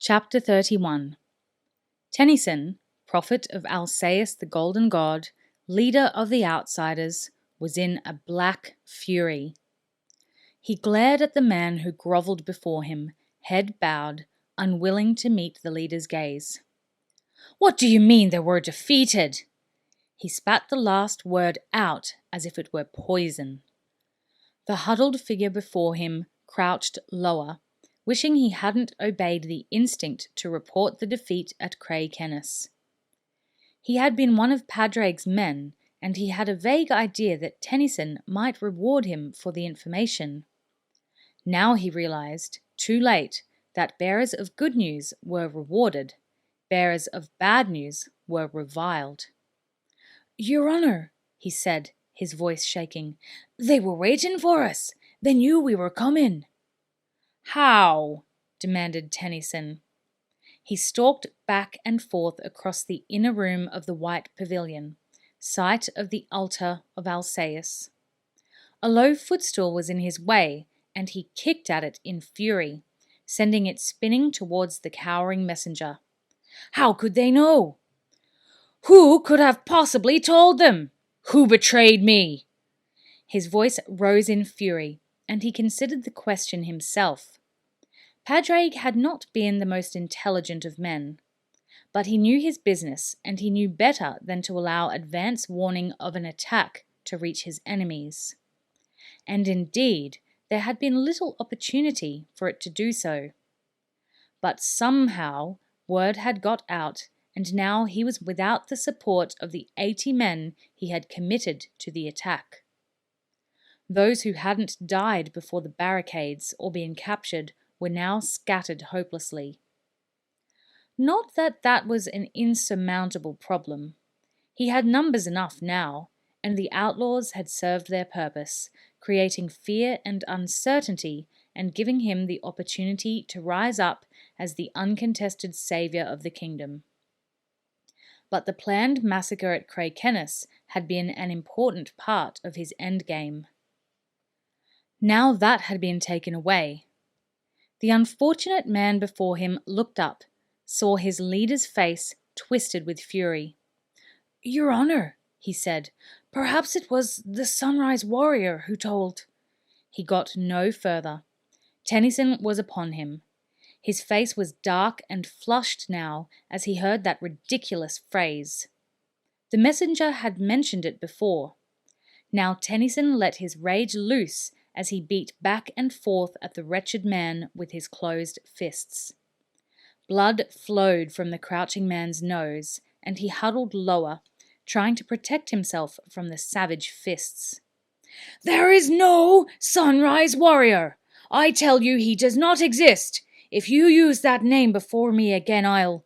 Chapter 31. Tennyson, prophet of Alcaeus the Golden God, leader of the outsiders, was in a black fury. He glared at the man who grovelled before him, head bowed, unwilling to meet the leader's gaze. "What do you mean that we're defeated?" He spat the last word out as if it were poison. The huddled figure before him crouched lower, wishing he hadn't obeyed the instinct to report the defeat at Craig-Kennis. He had been one of Padraig's men, and he had a vague idea that Tennyson might reward him for the information. Now he realized, too late, that bearers of good news were rewarded, bearers of bad news were reviled. "Your Honour," he said, his voice shaking, "they were waiting for us. They knew we were coming." "How?" demanded Tennyson. He stalked back and forth across the inner room of the White Pavilion, site of the altar of Alcaeus. A low footstool was in his way, and he kicked at it in fury, sending it spinning towards the cowering messenger. "How could they know? Who could have possibly told them? Who betrayed me?" His voice rose in fury, and he considered the question himself. Padraig had not been the most intelligent of men, but he knew his business, and he knew better than to allow advance warning of an attack to reach his enemies. And indeed, there had been little opportunity for it to do so. But somehow word had got out, and now he was without the support of the 80 men he had committed to the attack. Those who hadn't died before the barricades or been captured were now scattered hopelessly. Not that that was an insurmountable problem. He had numbers enough now, and the outlaws had served their purpose, creating fear and uncertainty and giving him the opportunity to rise up as the uncontested saviour of the kingdom. But the planned massacre at Craig-Kennis had been an important part of his endgame. Now that had been taken away. The unfortunate man before him looked up, saw his leader's face twisted with fury. "Your Honour," he said, "perhaps it was the Sunrise Warrior who told—" He got no further. Tennyson was upon him. His face was dark and flushed now as he heard that ridiculous phrase. The messenger had mentioned it before. Now Tennyson let his rage loose as he beat back and forth at the wretched man with his closed fists. Blood flowed from the crouching man's nose, and he huddled lower, trying to protect himself from the savage fists. "There is no Sunrise Warrior! I tell you he does not exist! If you use that name before me again, I'll—"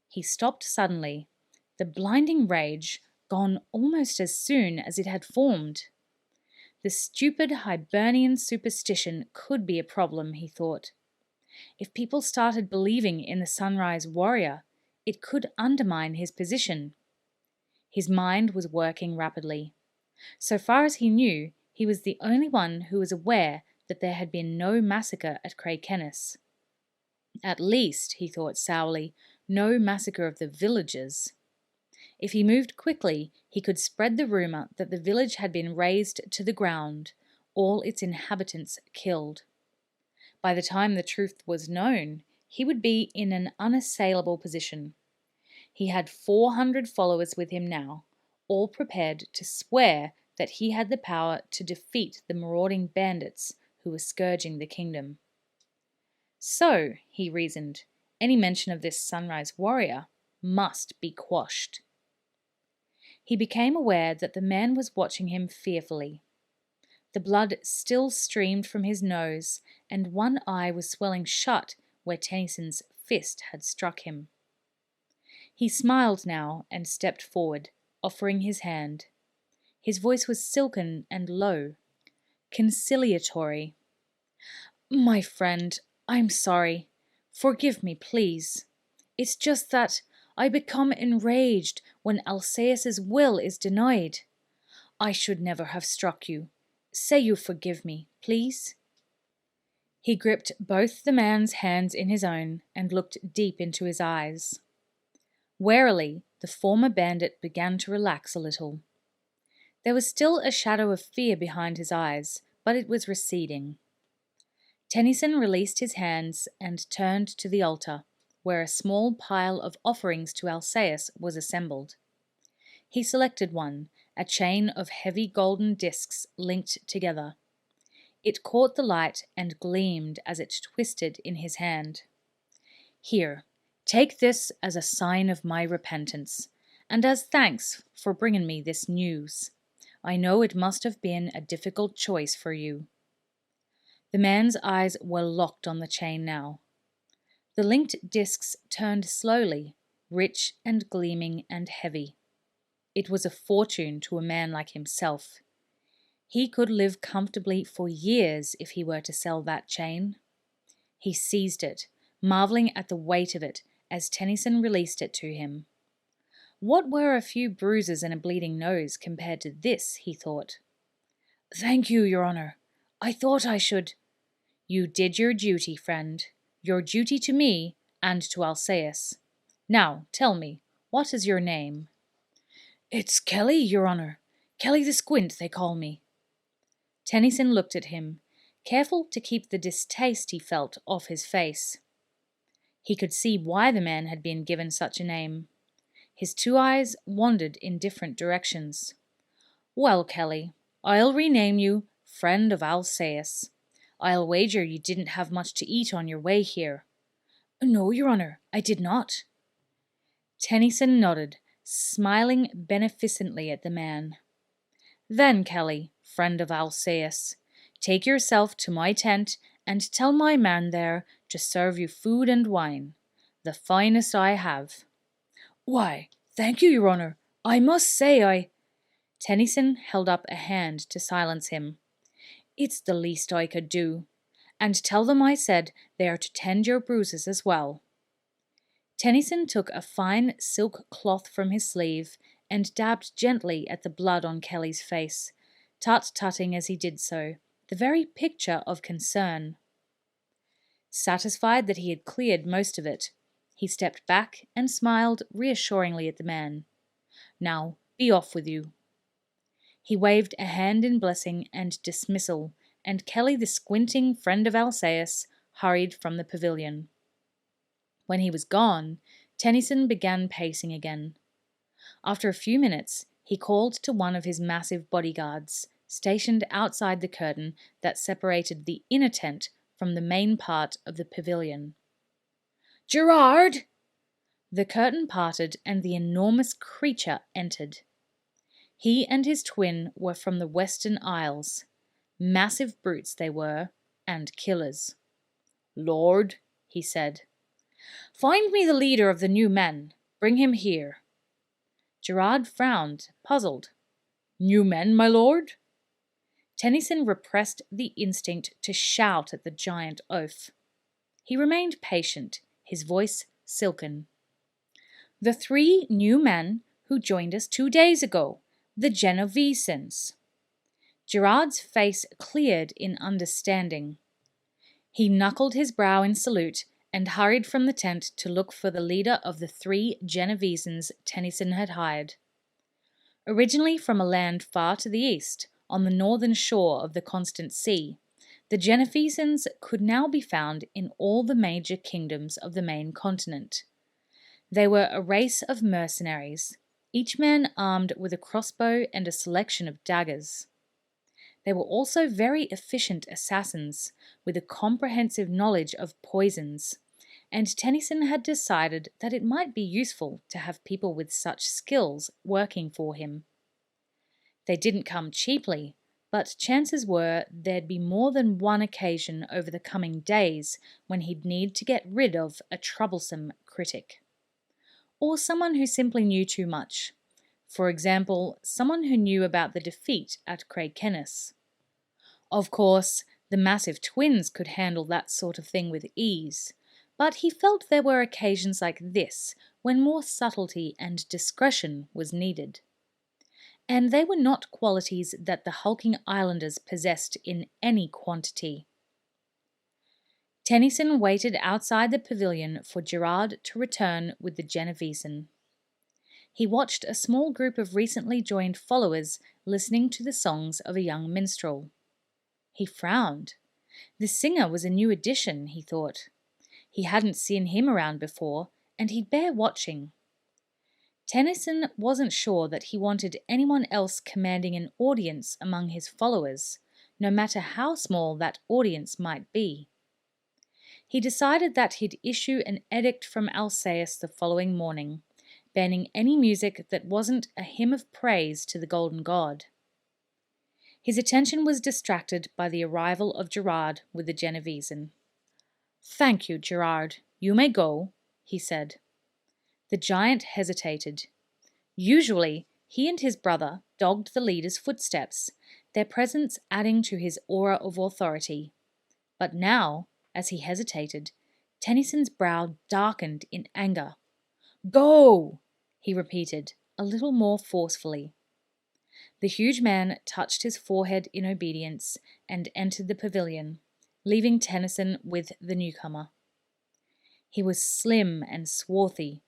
He stopped suddenly, the blinding rage gone almost as soon as it had formed. The stupid Hibernian superstition could be a problem, he thought. If people started believing in the Sunrise Warrior, it could undermine his position. His mind was working rapidly. So far as he knew, he was the only one who was aware that there had been no massacre at Craig-Kennis. At least, he thought sourly, no massacre of the villagers. If he moved quickly, he could spread the rumour that the village had been razed to the ground, all its inhabitants killed. By the time the truth was known, he would be in an unassailable position. He had 400 followers with him now, all prepared to swear that he had the power to defeat the marauding bandits who were scourging the kingdom. So, he reasoned, any mention of this Sunrise Warrior must be quashed. He became aware that the man was watching him fearfully. The blood still streamed from his nose, and one eye was swelling shut where Tennyson's fist had struck him. He smiled now and stepped forward, offering his hand. His voice was silken and low, conciliatory. "My friend, I'm sorry. Forgive me, please. It's just that I become enraged when Alcaeus's will is denied. I should never have struck you. Say you forgive me, please." He gripped both the man's hands in his own and looked deep into his eyes. Warily, the former bandit began to relax a little. There was still a shadow of fear behind his eyes, but it was receding. Tennyson released his hands and turned to the altar, where a small pile of offerings to Alcaeus was assembled. He selected one, a chain of heavy golden discs linked together. It caught the light and gleamed as it twisted in his hand. "Here, take this as a sign of my repentance, and as thanks for bringing me this news. I know it must have been a difficult choice for you." The man's eyes were locked on the chain now. The linked discs turned slowly, rich and gleaming and heavy. It was a fortune to a man like himself. He could live comfortably for years if he were to sell that chain. He seized it, marveling at the weight of it as Tennyson released it to him. What were a few bruises and a bleeding nose compared to this, he thought. "Thank you, Your Honour. I thought I should—" "You did your duty, friend. Your duty to me and to Alcaeus. Now, tell me, what is your name?" "It's Kelly, Your Honour. Kelly the Squint, they call me." Tennyson looked at him, careful to keep the distaste he felt off his face. He could see why the man had been given such a name. His two eyes wandered in different directions. "Well, Kelly, I'll rename you Friend of Alcaeus. I'll wager you didn't have much to eat on your way here." "No, Your Honour, I did not." Tennyson nodded, smiling beneficently at the man. "Then, Kelly, Friend of Alcaeus, take yourself to my tent and tell my man there to serve you food and wine, the finest I have." "Why, thank you, Your Honour. I must say I—" Tennyson held up a hand to silence him. "It's the least I could do. And tell them I said they are to tend your bruises as well." Tennyson took a fine silk cloth from his sleeve and dabbed gently at the blood on Kelly's face, tut-tutting as he did so, the very picture of concern. Satisfied that he had cleared most of it, he stepped back and smiled reassuringly at the man. "Now, be off with you." He waved a hand in blessing and dismissal, and Kelly, the squinting friend of Alcaeus, hurried from the pavilion. When he was gone, Tennyson began pacing again. After a few minutes, he called to one of his massive bodyguards, stationed outside the curtain that separated the inner tent from the main part of the pavilion. "Gerard!" The curtain parted and the enormous creature entered. He and his twin were from the Western Isles. Massive brutes they were, and killers. "Lord," he said, "find me the leader of the new men. Bring him here." Gerard frowned, puzzled. "New men, my lord?" Tennyson repressed the instinct to shout at the giant oaf. He remained patient, his voice silken. "The 3 new men who joined us 2 days ago, the Genovesans." Gerard's face cleared in understanding. He knuckled his brow in salute and hurried from the tent to look for the leader of the 3 Genovesans Tennyson had hired. Originally from a land far to the east, on the northern shore of the Constant Sea, the Genovesans could now be found in all the major kingdoms of the main continent. They were a race of mercenaries, each man armed with a crossbow and a selection of daggers. They were also very efficient assassins, with a comprehensive knowledge of poisons, and Tennyson had decided that it might be useful to have people with such skills working for him. They didn't come cheaply, but chances were there'd be more than one occasion over the coming days when he'd need to get rid of a troublesome critic. Or someone who simply knew too much. For example, someone who knew about the defeat at Craigkennis. Of course, the massive twins could handle that sort of thing with ease, but he felt there were occasions like this when more subtlety and discretion was needed. And they were not qualities that the hulking islanders possessed in any quantity. Tennyson waited outside the pavilion for Gerard to return with the Genovesan. He watched a small group of recently joined followers listening to the songs of a young minstrel. He frowned. The singer was a new addition, he thought. He hadn't seen him around before, and he'd bear watching. Tennyson wasn't sure that he wanted anyone else commanding an audience among his followers, no matter how small that audience might be. He decided that he'd issue an edict from Alcaeus the following morning, banning any music that wasn't a hymn of praise to the golden god. His attention was distracted by the arrival of Gerard with the Genovesan. "Thank you, Gerard. You may go," he said. The giant hesitated. Usually, he and his brother dogged the leader's footsteps, their presence adding to his aura of authority. But now, as he hesitated, Tennyson's brow darkened in anger. "Go!" he repeated, a little more forcefully. The huge man touched his forehead in obedience and entered the pavilion, leaving Tennyson with the newcomer. He was slim and swarthy,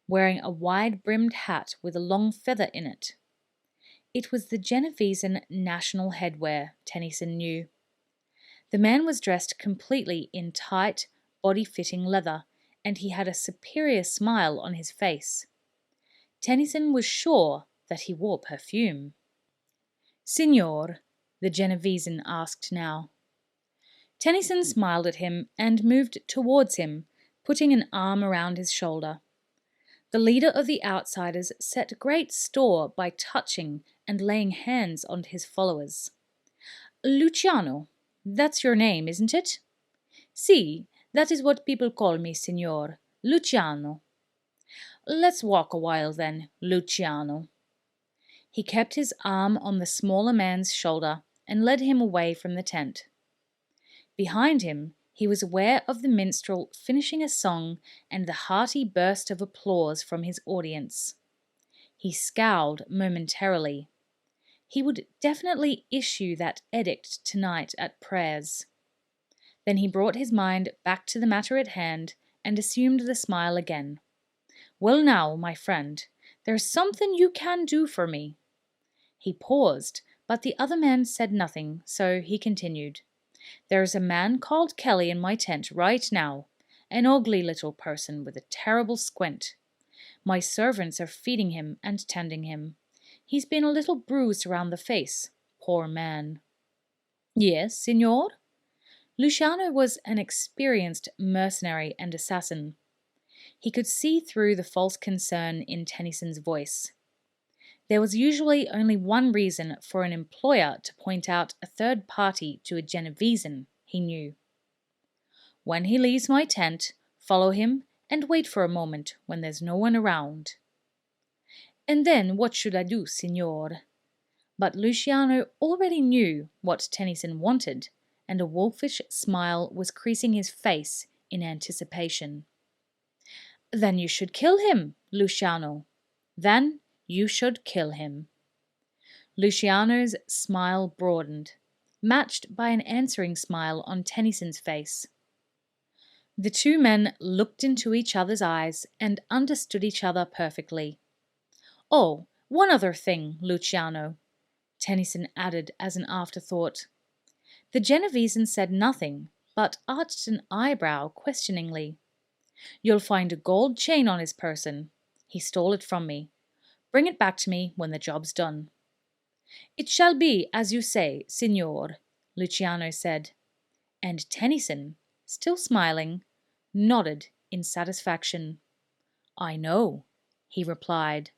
wearing a wide-brimmed hat with a long feather in it. It was the Genovesan national headwear, Tennyson knew. The man was dressed completely in tight, body-fitting leather, and he had a superior smile on his face. Tennyson was sure that he wore perfume. "Signor," the Genovesan asked now. Tennyson smiled at him and moved towards him, putting an arm around his shoulder. The leader of the outsiders set great store by touching and laying hands on his followers. "Luciano, that's your name, isn't it?" "Si, that is what people call me, signor. Luciano." "Let's walk a while then, Luciano." He kept his arm on the smaller man's shoulder and led him away from the tent. Behind him, he was aware of the minstrel finishing a song and the hearty burst of applause from his audience. He scowled momentarily. He would definitely issue that edict tonight at prayers. Then he brought his mind back to the matter at hand and assumed the smile again. "Well now, my friend, there's something you can do for me." He paused, but the other man said nothing, so he continued. "There's a man called Kelly in my tent right now, an ugly little person with a terrible squint. My servants are feeding him and tending him. He's been a little bruised around the face, poor man." "Yes, signor?" Luciano was an experienced mercenary and assassin. He could see through the false concern in Tennyson's voice. There was usually only one reason for an employer to point out a third party to a Genovesan, he knew. "When he leaves my tent, follow him and wait for a moment when there's no one around." "And then what should I do, signor?" But Luciano already knew what Tennyson wanted, and a wolfish smile was creasing his face in anticipation. "Then you should kill him, Luciano. Then you should kill him." Luciano's smile broadened, matched by an answering smile on Tennyson's face. The two men looked into each other's eyes and understood each other perfectly. "Oh, one other thing, Luciano," Tennyson added as an afterthought. The Genovesan said nothing, but arched an eyebrow questioningly. "You'll find a gold chain on his person. He stole it from me. Bring it back to me when the job's done." "It shall be as you say, signor," Luciano said, and Tennyson, still smiling, nodded in satisfaction. "I know," he replied.